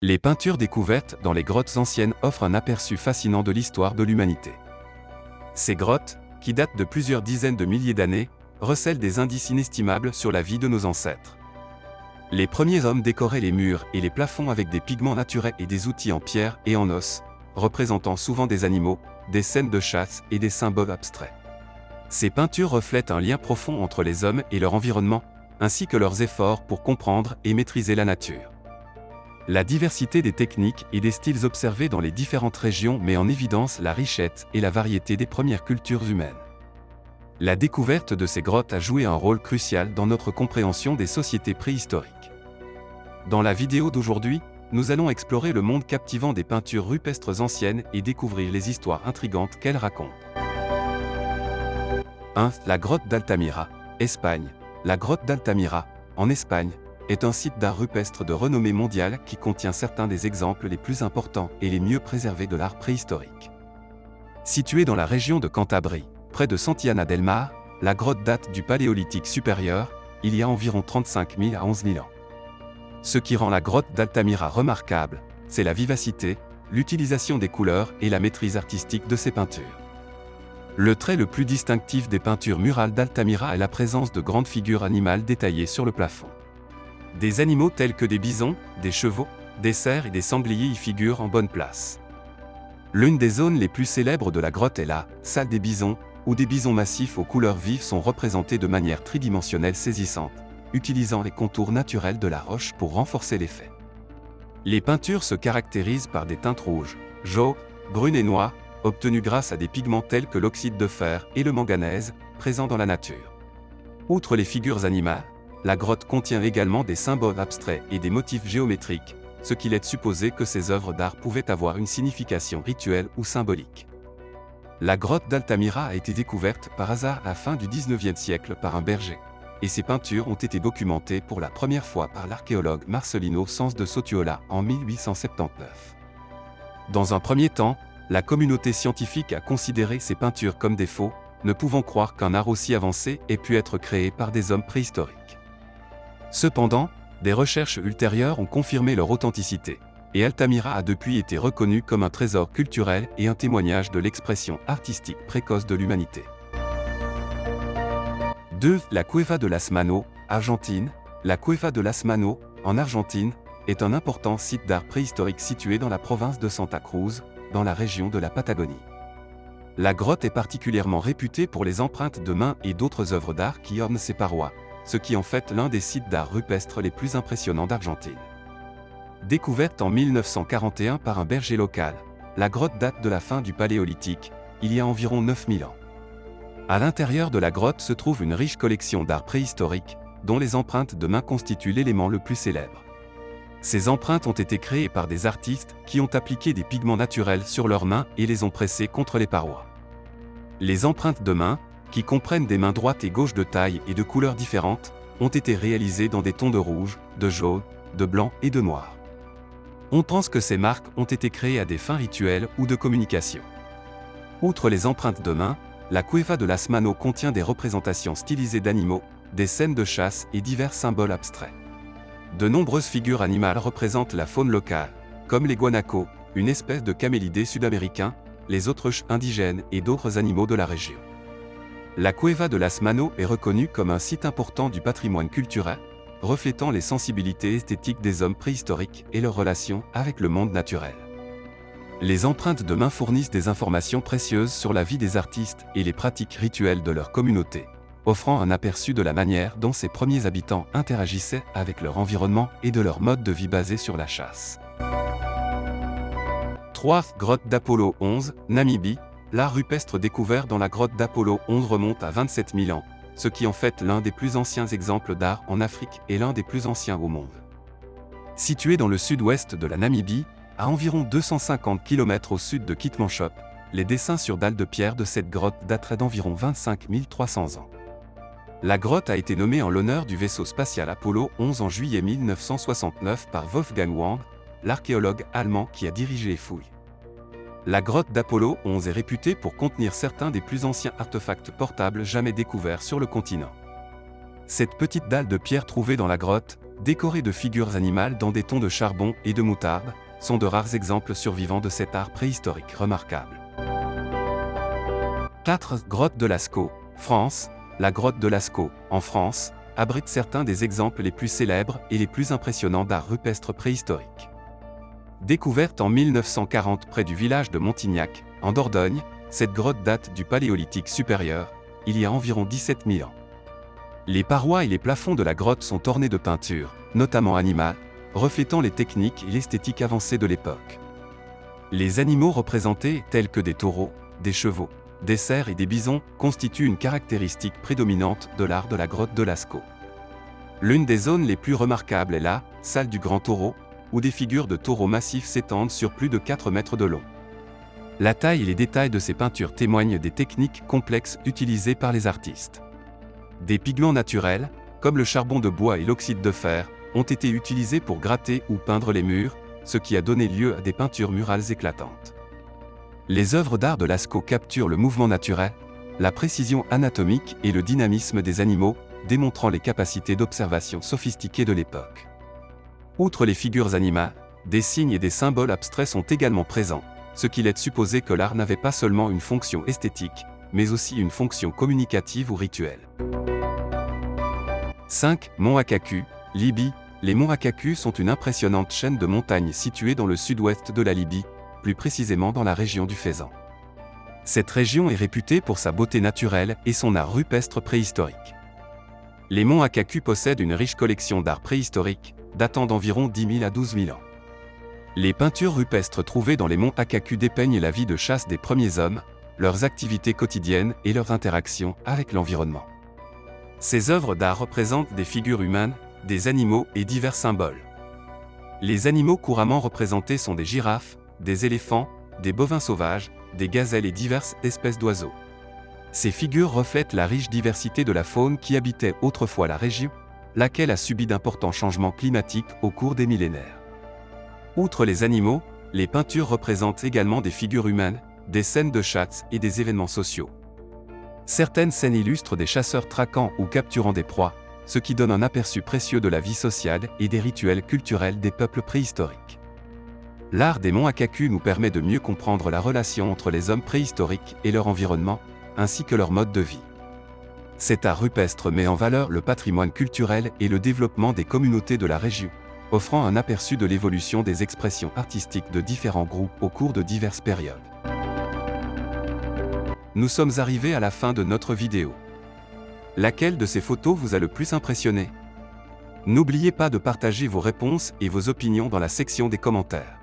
Les peintures découvertes dans les grottes anciennes offrent un aperçu fascinant de l'histoire de l'humanité. Ces grottes, qui datent de plusieurs dizaines de milliers d'années, recèlent des indices inestimables sur la vie de nos ancêtres. Les premiers hommes décoraient les murs et les plafonds avec des pigments naturels et des outils en pierre et en os, représentant souvent des animaux, des scènes de chasse et des symboles abstraits. Ces peintures reflètent un lien profond entre les hommes et leur environnement, ainsi que leurs efforts pour comprendre et maîtriser la nature. La diversité des techniques et des styles observés dans les différentes régions met en évidence la richesse et la variété des premières cultures humaines. La découverte de ces grottes a joué un rôle crucial dans notre compréhension des sociétés préhistoriques. Dans la vidéo d'aujourd'hui, nous allons explorer le monde captivant des peintures rupestres anciennes et découvrir les histoires intrigantes qu'elles racontent. 1. La grotte d'Altamira, Espagne. La grotte d'Altamira, en Espagne, est un site d'art rupestre de renommée mondiale qui contient certains des exemples les plus importants et les mieux préservés de l'art préhistorique. Située dans la région de Cantabrie, près de Santillana del Mar, la grotte date du Paléolithique supérieur, il y a environ 35 000 à 11 000 ans. Ce qui rend la grotte d'Altamira remarquable, c'est la vivacité, l'utilisation des couleurs et la maîtrise artistique de ses peintures. Le trait le plus distinctif des peintures murales d'Altamira est la présence de grandes figures animales détaillées sur le plafond. Des animaux tels que des bisons, des chevaux, des cerfs et des sangliers y figurent en bonne place. L'une des zones les plus célèbres de la grotte est la salle des bisons, où des bisons massifs aux couleurs vives sont représentés de manière tridimensionnelle saisissante, utilisant les contours naturels de la roche pour renforcer l'effet. Les peintures se caractérisent par des teintes rouges, jaunes, brunes et noires, obtenues grâce à des pigments tels que l'oxyde de fer et le manganèse, présents dans la nature. Outre les figures animales, la grotte contient également des symboles abstraits et des motifs géométriques, ce qui laisse supposer que ces œuvres d'art pouvaient avoir une signification rituelle ou symbolique. La grotte d'Altamira a été découverte par hasard à la fin du XIXe siècle par un berger, et ses peintures ont été documentées pour la première fois par l'archéologue Marcelino Sans de Sotuola en 1879. Dans un premier temps, la communauté scientifique a considéré ces peintures comme des faux, ne pouvant croire qu'un art aussi avancé ait pu être créé par des hommes préhistoriques. Cependant, des recherches ultérieures ont confirmé leur authenticité, et Altamira a depuis été reconnue comme un trésor culturel et un témoignage de l'expression artistique précoce de l'humanité. 2. La Cueva de las Manos, Argentine. La Cueva de las Manos, en Argentine, est un important site d'art préhistorique situé dans la province de Santa Cruz, dans la région de la Patagonie. La grotte est particulièrement réputée pour les empreintes de mains et d'autres œuvres d'art qui ornent ses parois, ce qui en fait l'un des sites d'art rupestre les plus impressionnants d'Argentine. Découverte en 1941 par un berger local, la grotte date de la fin du Paléolithique, il y a environ 9000 ans. À l'intérieur de la grotte se trouve une riche collection d'art préhistorique, dont les empreintes de mains constituent l'élément le plus célèbre. Ces empreintes ont été créées par des artistes qui ont appliqué des pigments naturels sur leurs mains et les ont pressées contre les parois. Les empreintes de mains, qui comprennent des mains droites et gauches de taille et de couleurs différentes, ont été réalisées dans des tons de rouge, de jaune, de blanc et de noir. On pense que ces marques ont été créées à des fins rituelles ou de communication. Outre les empreintes de mains, la Cueva de las Manos contient des représentations stylisées d'animaux, des scènes de chasse et divers symboles abstraits. De nombreuses figures animales représentent la faune locale, comme les guanacos, une espèce de camélidé sud-américain, les autruches indigènes et d'autres animaux de la région. La Cueva de las Manos est reconnue comme un site important du patrimoine culturel, reflétant les sensibilités esthétiques des hommes préhistoriques et leurs relations avec le monde naturel. Les empreintes de mains fournissent des informations précieuses sur la vie des artistes et les pratiques rituelles de leur communauté, offrant un aperçu de la manière dont ces premiers habitants interagissaient avec leur environnement et de leur mode de vie basé sur la chasse. 3. Grotte d'Apollo 11, Namibie. L'art rupestre découvert dans la grotte d'Apollo 11 remonte à 27 000 ans, ce qui en fait l'un des plus anciens exemples d'art en Afrique et l'un des plus anciens au monde. Situé dans le sud-ouest de la Namibie, à environ 250 km au sud de Kitmanshop, les dessins sur dalles de pierre de cette grotte dateraient d'environ 25 300 ans. La grotte a été nommée en l'honneur du vaisseau spatial Apollo 11 en juillet 1969 par Wolfgang Wang, l'archéologue allemand qui a dirigé les fouilles. La grotte d'Apollo 11 est réputée pour contenir certains des plus anciens artefacts portables jamais découverts sur le continent. Cette petite dalle de pierre trouvée dans la grotte, décorés de figures animales dans des tons de charbon et de moutarde, sont de rares exemples survivants de cet art préhistorique remarquable. 4. Grotte de Lascaux, France. La grotte de Lascaux, en France, abrite certains des exemples les plus célèbres et les plus impressionnants d'art rupestre préhistorique. Découverte en 1940 près du village de Montignac, en Dordogne, cette grotte date du Paléolithique supérieur, il y a environ 17 000 ans. Les parois et les plafonds de la grotte sont ornés de peintures, notamment animales, reflétant les techniques et l'esthétique avancée de l'époque. Les animaux représentés, tels que des taureaux, des chevaux, des cerfs et des bisons, constituent une caractéristique prédominante de l'art de la grotte de Lascaux. L'une des zones les plus remarquables est la salle du Grand Taureau, où des figures de taureaux massifs s'étendent sur plus de 4 mètres de long. La taille et les détails de ces peintures témoignent des techniques complexes utilisées par les artistes. Des pigments naturels, comme le charbon de bois et l'oxyde de fer, ont été utilisés pour gratter ou peindre les murs, ce qui a donné lieu à des peintures murales éclatantes. Les œuvres d'art de Lascaux capturent le mouvement naturel, la précision anatomique et le dynamisme des animaux, démontrant les capacités d'observation sophistiquées de l'époque. Outre les figures animales, des signes et des symboles abstraits sont également présents, ce qui laisse supposer que l'art n'avait pas seulement une fonction esthétique, mais aussi une fonction communicative ou rituelle. 5. Mont Akaku, Libye. Les monts Akaku sont une impressionnante chaîne de montagnes située dans le sud-ouest de la Libye, plus précisément dans la région du Fezzan. Cette région est réputée pour sa beauté naturelle et son art rupestre préhistorique. Les monts Akaku possèdent une riche collection d'art préhistorique, datant d'environ 10 000 à 12 000 ans. Les peintures rupestres trouvées dans les monts Akaku dépeignent la vie de chasse des premiers hommes, leurs activités quotidiennes et leurs interactions avec l'environnement. Ces œuvres d'art représentent des figures humaines, des animaux et divers symboles. Les animaux couramment représentés sont des girafes, des éléphants, des bovins sauvages, des gazelles et diverses espèces d'oiseaux. Ces figures reflètent la riche diversité de la faune qui habitait autrefois la région, laquelle a subi d'importants changements climatiques au cours des millénaires. Outre les animaux, les peintures représentent également des figures humaines, des scènes de chasse et des événements sociaux. Certaines scènes illustrent des chasseurs traquant ou capturant des proies, ce qui donne un aperçu précieux de la vie sociale et des rituels culturels des peuples préhistoriques. L'art des monts Akaku nous permet de mieux comprendre la relation entre les hommes préhistoriques et leur environnement, ainsi que leur mode de vie. Cet art rupestre met en valeur le patrimoine culturel et le développement des communautés de la région, offrant un aperçu de l'évolution des expressions artistiques de différents groupes au cours de diverses périodes. Nous sommes arrivés à la fin de notre vidéo. Laquelle de ces photos vous a le plus impressionné? N'oubliez pas de partager vos réponses et vos opinions dans la section des commentaires.